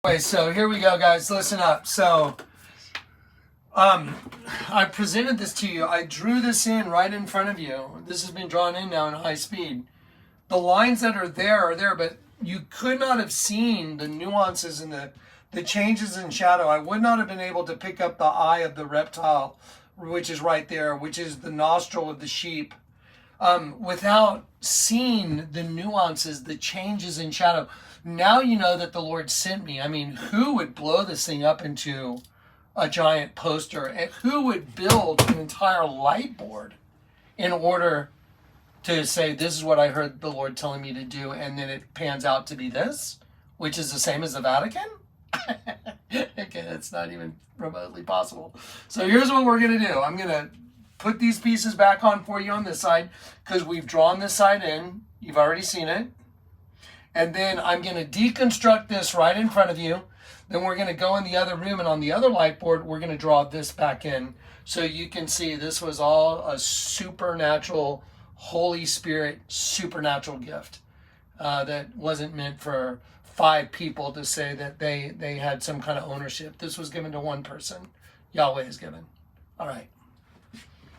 Anyway, so here we go, guys. Listen up. So, I presented this to you. I drew this in right in front of you. This has been drawn in now in high speed. The lines that are there, but you could not have seen the nuances and the changes in shadow. I would not have been able to pick up the eye of the reptile, which is right there, which is the nostril of the sheep, without seeing the nuances, the changes in shadow. Now you know that the Lord sent me. I mean, who would blow this thing up into a giant poster? And who would build an entire light board in order to say, this is what I heard the Lord telling me to do, and then it pans out to be this, which is the same as the Vatican? Okay, that's not even remotely possible. So here's what we're going to do. I'm going to put these pieces back on for you on this side, because we've drawn this side in. You've already seen it. And then I'm going to deconstruct this right in front of you. Then we're going to go in the other room, and on the other light board, we're going to draw this back in. So you can see this was all a supernatural, Holy Spirit, supernatural gift that wasn't meant for 5 people to say that they had some kind of ownership. This was given to one person. Yahweh is given. All right.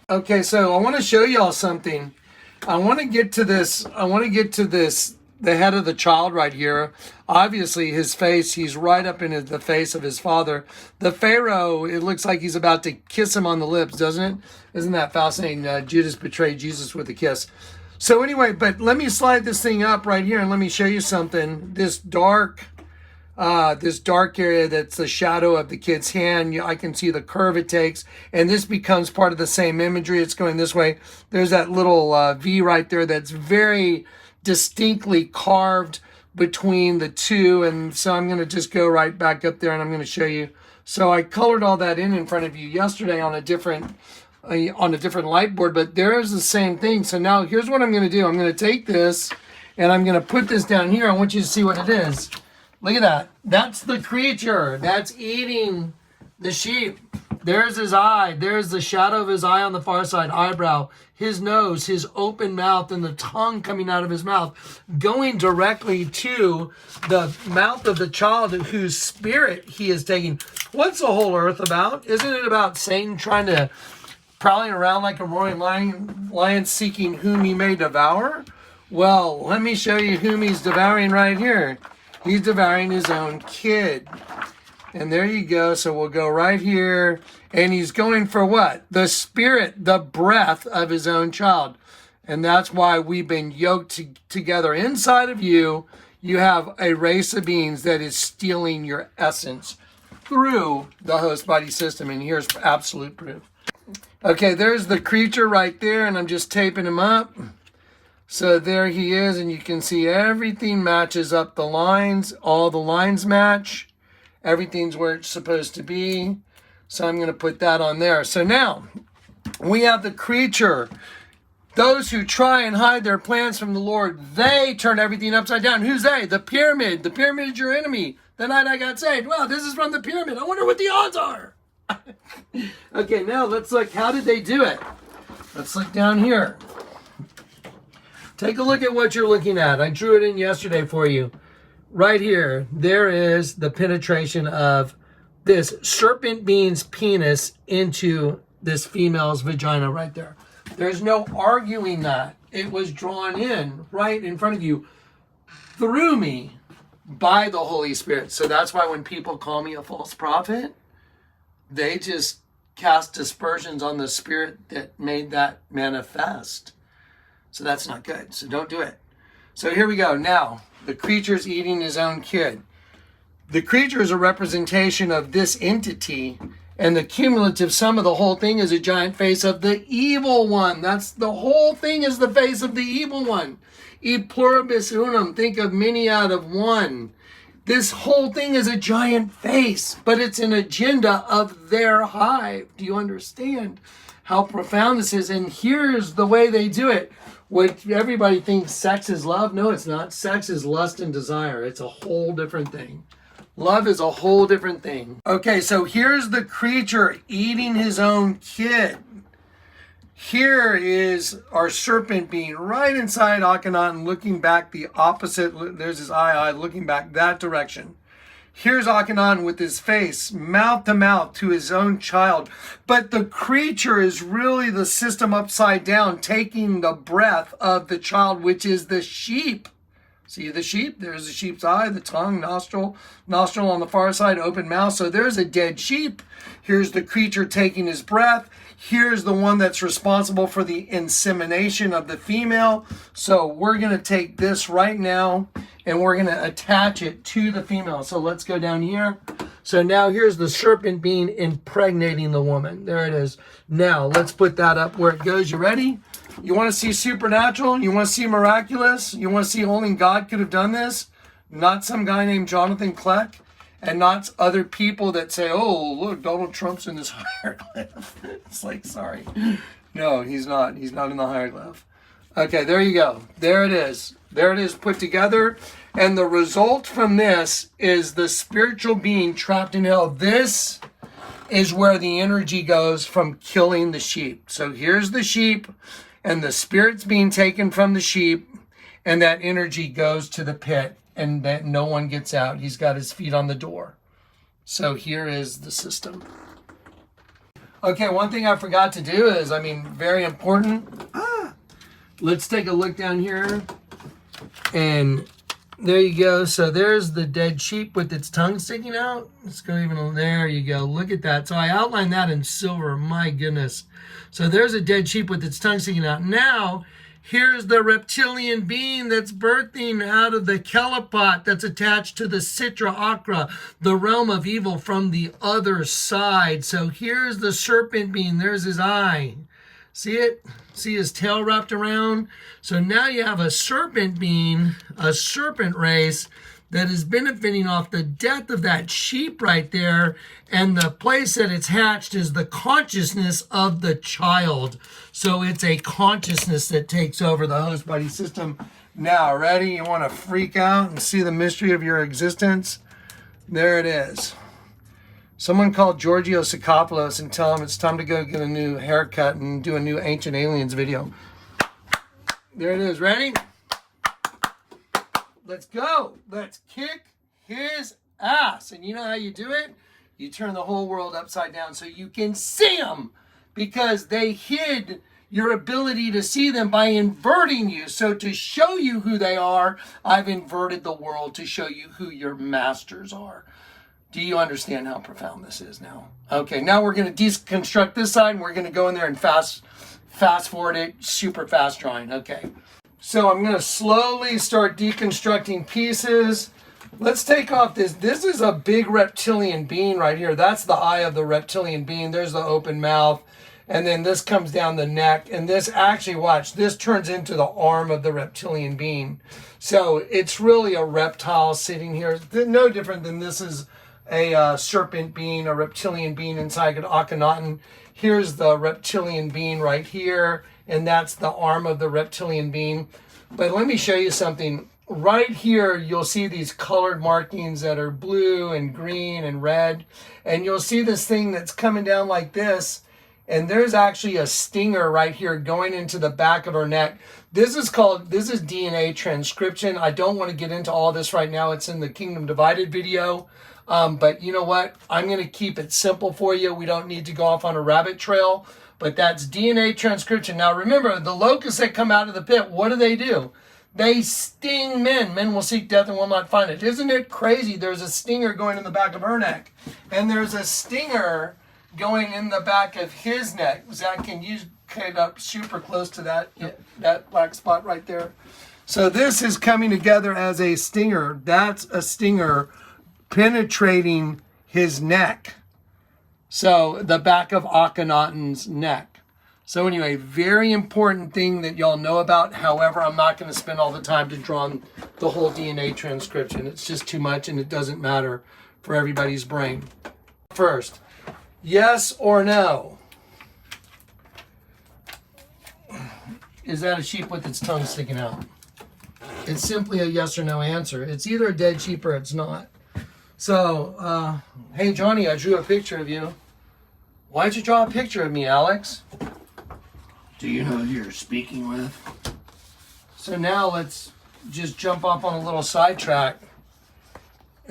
Okay, so I want to show y'all something. I want to get to this. The head of the child right here. Obviously, his face, he's right up in the face of his father. The Pharaoh, it looks like he's about to kiss him on the lips, doesn't it? Isn't that fascinating? Judas betrayed Jesus with a kiss. So anyway, but let me slide this thing up right here and let me show you something. This dark area that's the shadow of the kid's hand, I can see the curve it takes, and this becomes part of the same imagery. It's going this way. There's that little V right there that's very distinctly carved between the two, and so I'm going to just go right back up there and I'm going to show you. So I colored all that in front of you yesterday on a different light board, but there's the same thing. So now here's what I'm going to do. I'm going to take this and I'm going to put this down here. I want you to see what it is. Look at that. That's the creature that's eating the sheep. There's his eye. There's the shadow of his eye on the far side, eyebrow, his nose, his open mouth, and the tongue coming out of his mouth, going directly to the mouth of the child whose spirit he is taking. What's the whole earth about? Isn't it about Satan prowling around like a roaring lion seeking whom he may devour? Well, let me show you whom he's devouring right here. He's devouring his own kid. And there you go. So we'll go right here. And he's going for what? The spirit, the breath of his own child. And that's why we've been yoked together. Inside of you, you have a race of beings that is stealing your essence through the host body system. And here's absolute proof. Okay, there's the creature right there. And I'm just taping him up. So there he is. And you can see everything matches up the lines. All the lines match. Everything's where it's supposed to be. So I'm going to put that on there. So now we have the creature. Those who try and hide their plans from the Lord, they turn everything upside down. Who's they? The pyramid. The pyramid is your enemy. The night I got saved. Wow, this is from the pyramid. I wonder what the odds are. Okay, now let's look. How did they do it? Let's look down here. Take a look at what you're looking at. I drew it in yesterday for you. Right here, there is the penetration of this serpent being's penis into this female's vagina right there. There's no arguing that. It was drawn in right in front of you through me by the Holy Spirit. So that's why when people call me a false prophet, they just cast dispersions on the spirit that made that manifest. So that's not good. So don't do it. So here we go. Now, the creature's eating his own kid. The creature is a representation of this entity, and the cumulative sum of the whole thing is a giant face of the evil one. That's the whole thing, is the face of the evil one. E pluribus unum, think of many out of one. This whole thing is a giant face, but it's an agenda of their hive. Do you understand how profound this is? And here's the way they do it. What everybody thinks sex is love. No, it's not. Sex is lust and desire. It's a whole different thing. Love is a whole different thing. Okay, so here's the creature eating his own kid. Here is our serpent being right inside Akhenaten, looking back the opposite. There's his eye looking back that direction. Here's Akhenaten with his face mouth to mouth to his own child. But the creature is really the system upside down, taking the breath of the child, which is the sheep. See the sheep? There's the sheep's eye, the tongue, nostril on the far side, open mouth. So there's a dead sheep. Here's the creature taking his breath. Here's the one that's responsible for the insemination of the female. So we're going to take this right now and we're going to attach it to the female. So let's go down here. So now here's the serpent being impregnating the woman. There it is. Now let's put that up where it goes. You ready? You want to see supernatural? You want to see miraculous? You want to see only God could have done this? Not some guy named Jonathan Kleck, and not other people that say, oh, look, Donald Trump's in this hieroglyph. It's like, sorry. No, he's not. He's not in the hieroglyph. Okay, there you go. There it is. There it is put together. And the result from this is the spiritual being trapped in hell. This is where the energy goes from killing the sheep. So here's the sheep, and the spirit's being taken from the sheep, and that energy goes to the pit, and that no one gets out. He's got his feet on the door. So here is the system. Okay, one thing I forgot to do is, very important. Let's take a look down here. And there you go. So there's the dead sheep with its tongue sticking out. Let's go even there. You go. Look at that. So I outlined that in silver. My goodness. So there's a dead sheep with its tongue sticking out. Now, here's the reptilian being that's birthing out of the Kelipot that's attached to the Sitra Akra, the realm of evil from the other side. So here's the serpent being. There's his eye. See it? See his tail wrapped around? So now you have a serpent being, a serpent race that is benefiting off the death of that sheep right there. And the place that it's hatched is the consciousness of the child. So it's a consciousness that takes over the host body system. Now, ready? You want to freak out and see the mystery of your existence? There it is. Someone called Giorgio Sikopoulos and tell him it's time to go get a new haircut and do a new Ancient Aliens video. There it is. Ready? Let's go. Let's kick his ass. And you know how you do it? You turn the whole world upside down so you can see them, because they hid your ability to see them by inverting you. So to show you who they are, I've inverted the world to show you who your masters are. Do you understand how profound this is now? Okay, now we're going to deconstruct this side, and we're going to go in there and fast forward it, super fast drawing. Okay, so I'm going to slowly start deconstructing pieces. Let's take off this. This is a big reptilian being right here. That's the eye of the reptilian being. There's the open mouth. And then this comes down the neck. And this actually, watch, this turns into the arm of the reptilian being. So it's really a reptile sitting here. No different than this is a serpent being, a reptilian being inside of Akhenaten. Here's the reptilian being right here, and that's the arm of the reptilian being. But let me show you something. Right here, you'll see these colored markings that are blue and green and red, and you'll see this thing that's coming down like this, and there's actually a stinger right here going into the back of her neck. This is DNA transcription. I don't want to get into all this right now. It's in the Kingdom Divided video. But you know what? I'm going to keep it simple for you. We don't need to go off on a rabbit trail. But that's DNA transcription. Now remember, the locusts that come out of the pit, what do? They sting men. Men will seek death and will not find it. Isn't it crazy? There's a stinger going in the back of her neck. And there's a stinger going in the back of his neck. Zach, can you get up super close to that black spot right there? So this is coming together as a stinger. That's a stinger penetrating his neck. So the back of Akhenaten's neck. So anyway, very important thing that y'all know about. However, I'm not going to spend all the time to draw the whole DNA transcription. It's just too much, and it doesn't matter for everybody's brain. First, yes or no? Is that a sheep with its tongue sticking out? It's simply a yes or no answer. It's either a dead sheep or it's not. So, hey Johnny, I drew a picture of you. Why'd you draw a picture of me, Alex? Do you know who you're speaking with? So now let's just jump off on a little sidetrack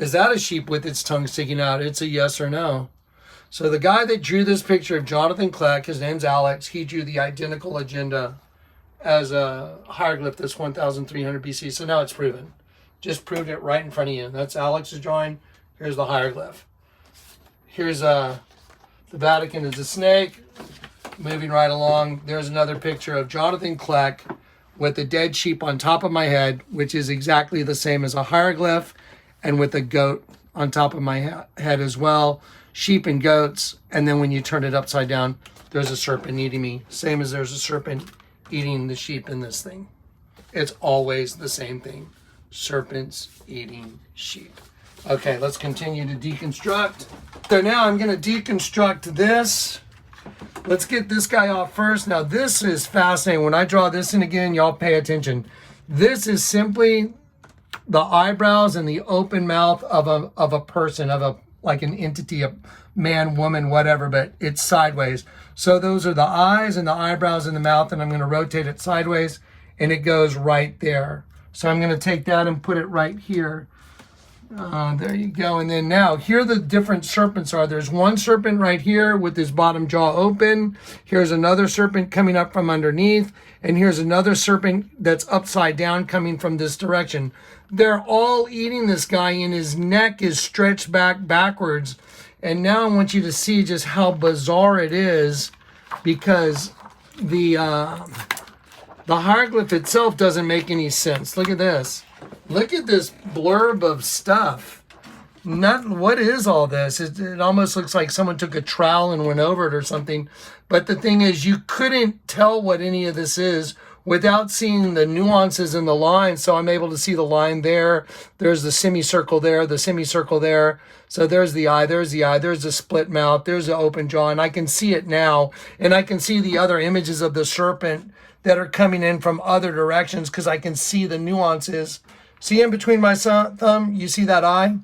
Is that a sheep with its tongue sticking out? It's a yes or no. So the guy that drew this picture of Jonathan Kleck, his name's Alex, he drew the identical agenda as a hieroglyph that's 1,300 BC. So now it's proven. Just proved it right in front of you. That's Alex's drawing. Here's the hieroglyph. Here's the Vatican is a snake. Moving right along, there's another picture of Jonathan Kleck with a dead sheep on top of my head, which is exactly the same as a hieroglyph, and with a goat on top of my head as well. Sheep and goats, and then when you turn it upside down, there's a serpent eating me. Same as there's a serpent eating the sheep in this thing. It's always the same thing. Serpents eating sheep. Okay, let's continue to deconstruct. So now I'm going to deconstruct this. Let's get this guy off first. Now this is fascinating. When I draw this in again, y'all pay attention. This is simply the eyebrows and the open mouth of a person, like an entity, a man, woman, whatever, but it's sideways. So those are the eyes and the eyebrows and the mouth, and I'm going to rotate it sideways, and it goes right there. So I'm going to take that and put it right here. There you go. And then now, here the different serpents are. There's one serpent right here with his bottom jaw open. Here's another serpent coming up from underneath. And here's another serpent that's upside down coming from this direction. They're all eating this guy, and his neck is stretched backwards. And now I want you to see just how bizarre it is, because the hieroglyph itself doesn't make any sense. Look at this. Look at this blurb of stuff. What is all this? It almost looks like someone took a trowel and went over it or something. But the thing is, you couldn't tell what any of this is without seeing the nuances in the line. So I'm able to see the line there. There's the semicircle there, the semicircle there. So there's the eye, there's the split mouth, there's the open jaw, and I can see it now. And I can see the other images of the serpent that are coming in from other directions because I can see the nuances. See in between my thumb, you see that eye?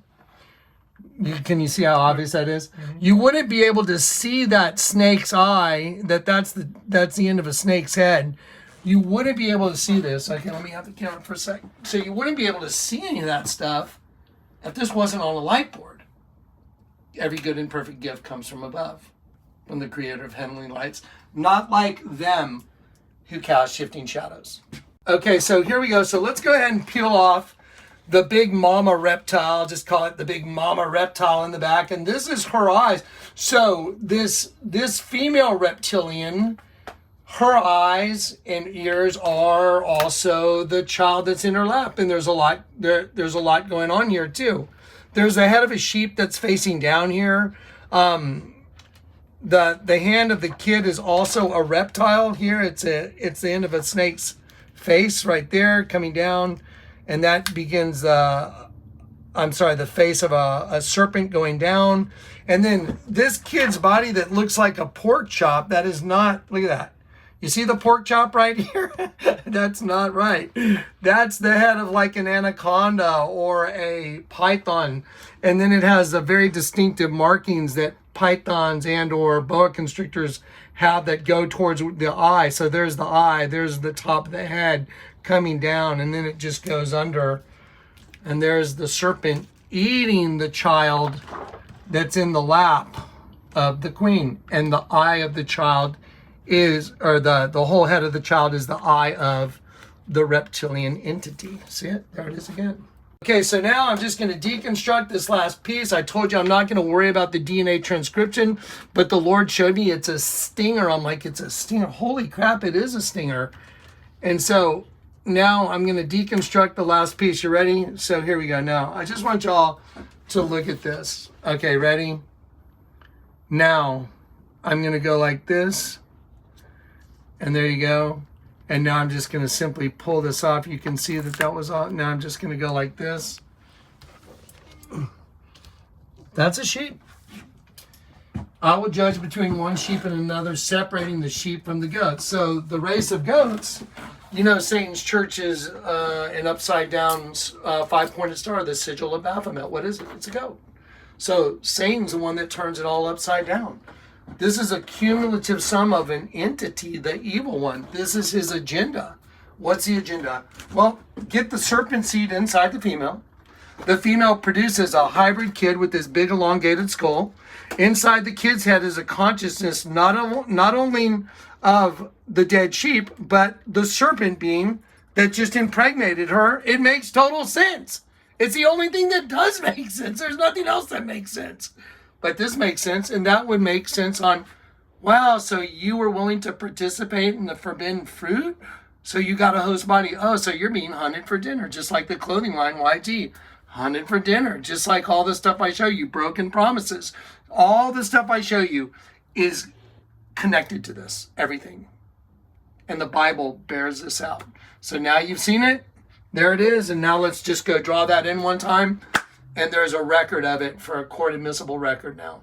Can you see how obvious that is? Mm-hmm. You wouldn't be able to see that snake's eye, that's the end of a snake's head. You wouldn't be able to see this. Okay, let me have the camera for a second. So you wouldn't be able to see any of that stuff if this wasn't on a light board. Every good and perfect gift comes from above, from the creator of heavenly lights, not like them who cast shifting shadows. Okay, so here we go. So let's go ahead and peel off the big mama reptile. Just call it the big mama reptile in the back. And this is her eyes. So this female reptilian, her eyes and ears are also the child that's in her lap. And there's a lot going on here too. There's the head of a sheep that's facing down here. The hand of the kid is also a reptile here. It's the end of a snake's face right there coming down, and that begins the face of a serpent going down. And then this kid's body that looks like a pork chop, that is not, look at that. You see the pork chop right here? That's not right. That's the head of like an anaconda or a python. And then it has the very distinctive markings that pythons and or boa constrictors have that go towards the eye. So there's the eye, there's the top of the head coming down, and then it just goes under. And there's the serpent eating the child that's in the lap of the queen. And the eye of the child is, or the whole head of the child is the eye of the reptilian entity. See it? There it is again. Okay, so now I'm just going to deconstruct this last piece. I told you I'm not going to worry about the DNA transcription, but the Lord showed me it's a stinger. I'm like, it's a stinger. Holy crap, it is a stinger. And so now I'm going to deconstruct the last piece. You ready? So here we go. Now, I just want y'all to look at this. Okay, ready? Now, I'm going to go like this. And there you go. And now I'm just going to simply pull this off. You can see that was off. Now I'm just going to go like this. That's a sheep. I will judge between one sheep and another, separating the sheep from the goats. So the race of goats, you know, Satan's church is an upside down five-pointed star, the sigil of Baphomet. What is it? It's a goat. So Satan's the one that turns it all upside down. This is a cumulative sum of an entity, the evil one. This is his agenda. What's the agenda? Well, get the serpent seed inside the female. The female produces a hybrid kid with this big elongated skull. Inside the kid's head is a consciousness not only of the dead sheep, but the serpent being that just impregnated her. It makes total sense. It's the only thing that does make sense. There's nothing else that makes sense. But this makes sense, and that would make sense on, wow, so you were willing to participate in the forbidden fruit? So you got a host body. Oh, so you're being hunted for dinner, just like the clothing line YG. Hunted for dinner, just like all the stuff I show you, broken promises. All the stuff I show you is connected to this, everything. And the Bible bears this out. So now you've seen it. There it is. And now let's just go draw that in one time. And there's a record of it for a court admissible record now.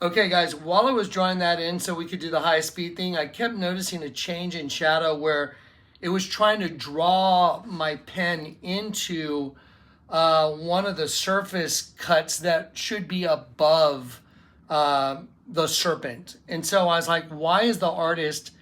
Okay, guys, while I was drawing that in so we could do the high speed thing, I kept noticing a change in shadow where it was trying to draw my pen into one of the surface cuts that should be above the serpent. And so I was like, why is the artist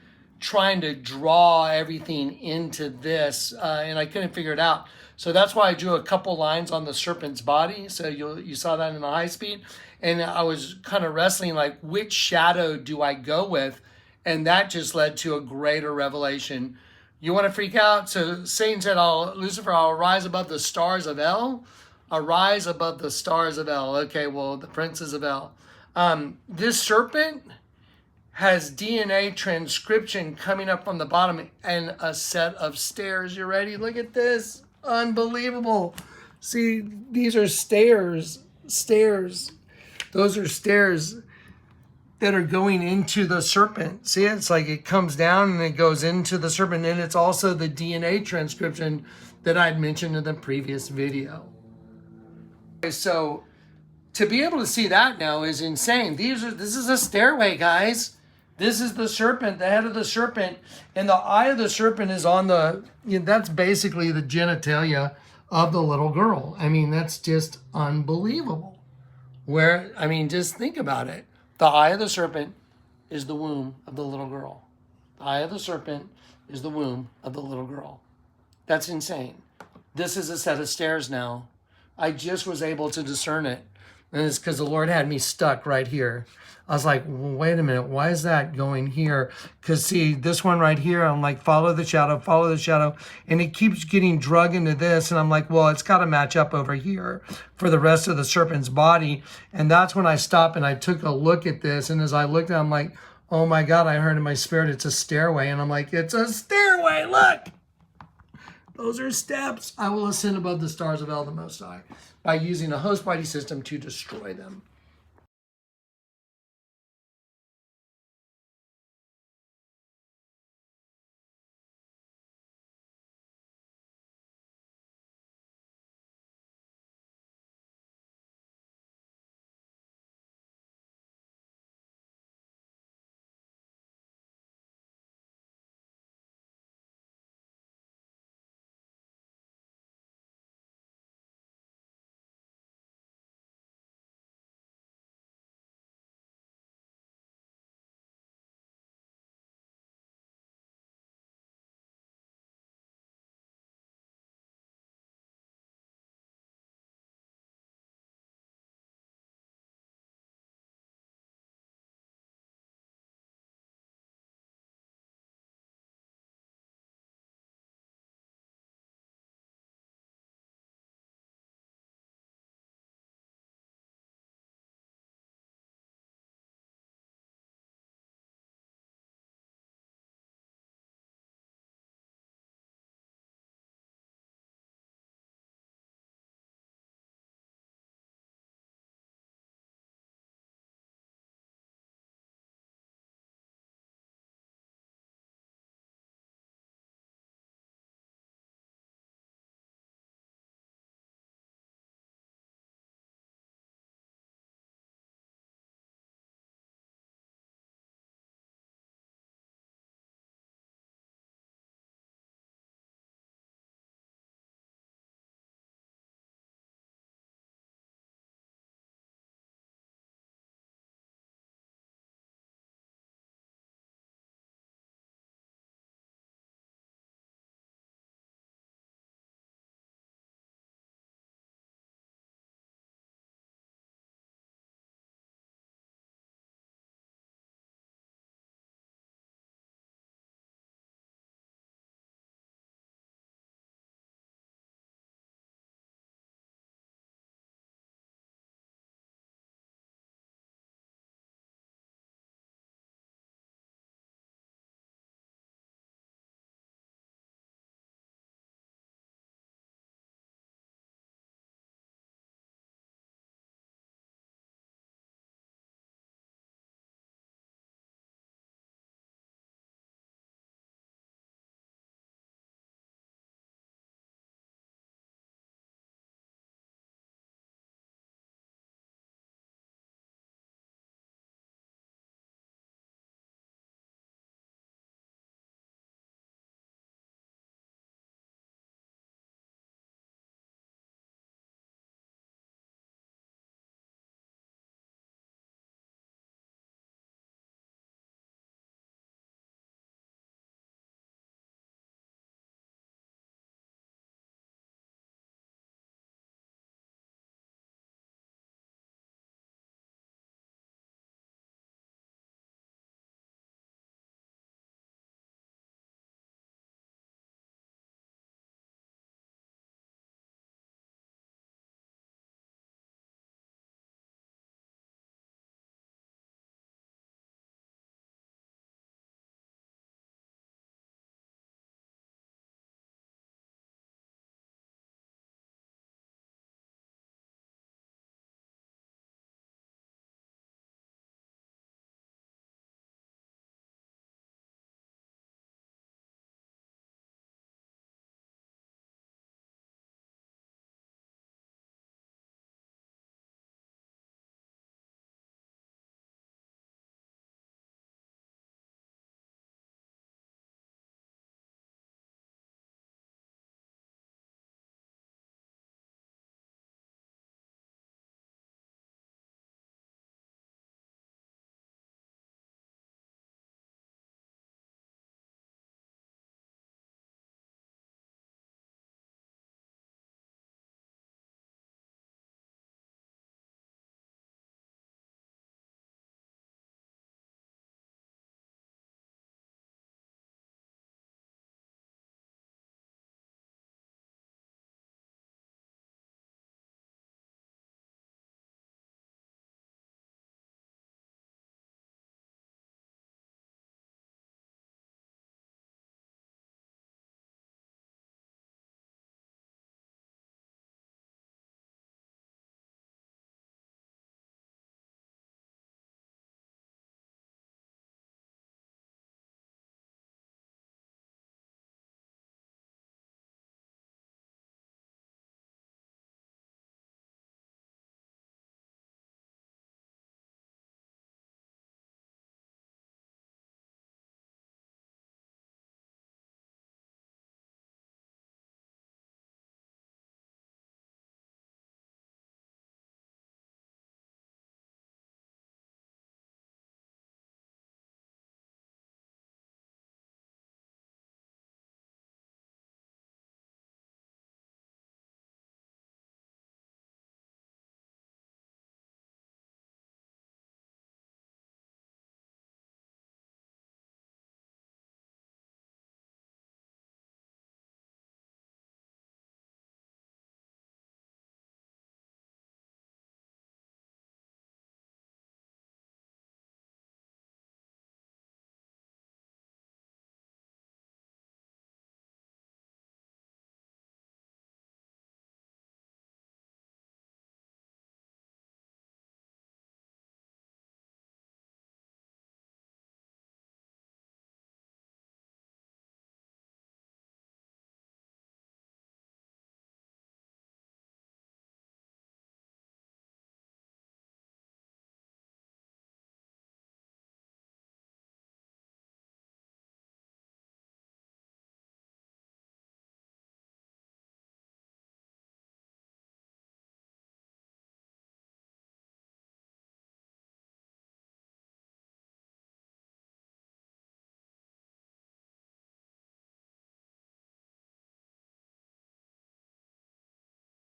trying to draw everything into this? And I couldn't figure it out. So that's why I drew a couple lines on the serpent's body. So you saw that in the high speed. And I was kind of wrestling, like, which shadow do I go with? And that just led to a greater revelation. You want to freak out? So Satan said, Lucifer, I'll rise above the stars of El. Arise above the stars of El. Okay, well, the princes of El. This serpent has DNA transcription coming up from the bottom and a set of stairs. You ready? Look at this. Unbelievable. See, these are stairs. Those are stairs that are going into the serpent. See, it's like it comes down and it goes into the serpent. And it's also the DNA transcription that I'd mentioned in the previous video. So to be able to see that now is insane. This is a stairway, guys. This is the serpent, the head of the serpent. And the eye of the serpent is on that's basically the genitalia of the little girl. I mean, that's just unbelievable. Just think about it. The eye of the serpent is the womb of the little girl. The eye of the serpent is the womb of the little girl. That's insane. This is a set of stairs now. I just was able to discern it. And it's because the Lord had me stuck right here. I was like, wait a minute, why is that going here? Because see, this one right here, I'm like, follow the shadow. And it keeps getting drug into this. And I'm like, well, it's got to match up over here for the rest of the serpent's body. And that's when I stopped and I took a look at this. And as I looked at it, I'm like, oh my God, I heard in my spirit, it's a stairway. And I'm like, it's a stairway, look. Those are steps. I will ascend above the stars of El, the Most High, by using a host body system to destroy them.